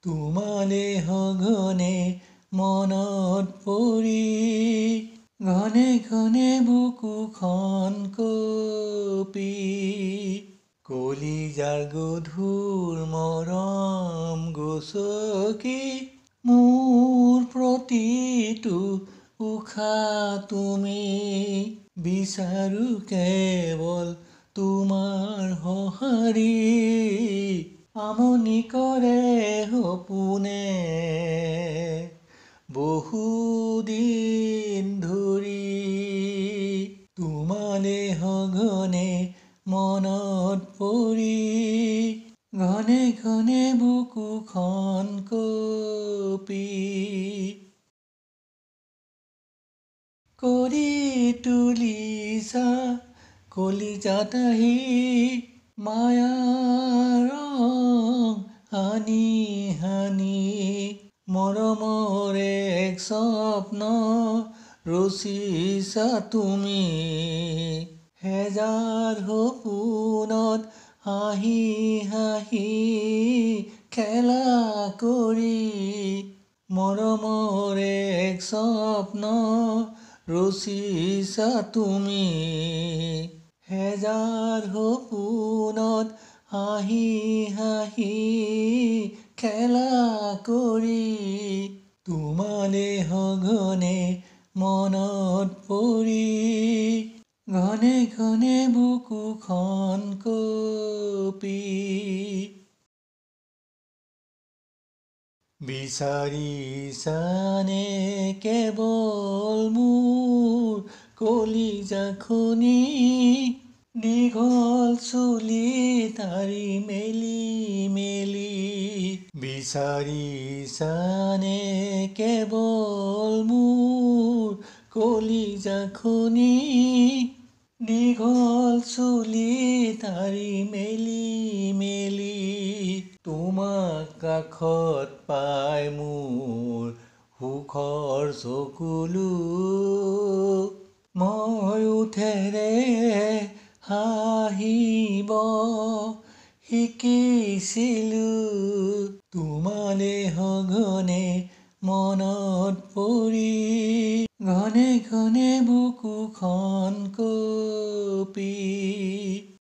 তোমালে সঘনে মনত পৰি ঘনে ঘনে বুকুখন কপি কলিজাৰ গধুৰ মৰম গছকি মোৰ প্ৰতিটো উশাহ তুমি বিচাৰো কেৱল তোমাৰ সঁহাৰি আমনি কৰে সপোনে বহুদিন ধৰি তোমালে সঘনে মনত পৰি ঘনে ঘনে বুকুখন কপি কৰি তুলিছা কলিজাত আহি মায়াৰ ৰং হানি হানি মৰমৰ এক স্বপ্ন ৰচিছা তুমি হেজাৰ সপোনত হাঁহি হাঁহি খেলা কৰি মৰমৰ এক স্বপ্ন ৰচিছা তুমি হেজাৰ সপোনত হাঁহি হাঁহি খেলা কৰি তোমালে সঘনে মনত পৰি ঘনে ঘনে বুকুখন কপি বিচাৰিছানে কেৱল মোৰ কলিজাখনি দীঘল চুলি তাৰি মেলি মেলি বিচাৰিছানে কেৱল মোৰ কলিজাখনি দীঘল চুলি তাৰি মেলি মেলি তোমাক কাষত পাই মোৰ সুখৰ চকুলো মই উঠেৰে হাঁহিব শিকিছিলো তোমালে সঘনে মনত পৰি ঘনে ঘনে বুকুখন কপি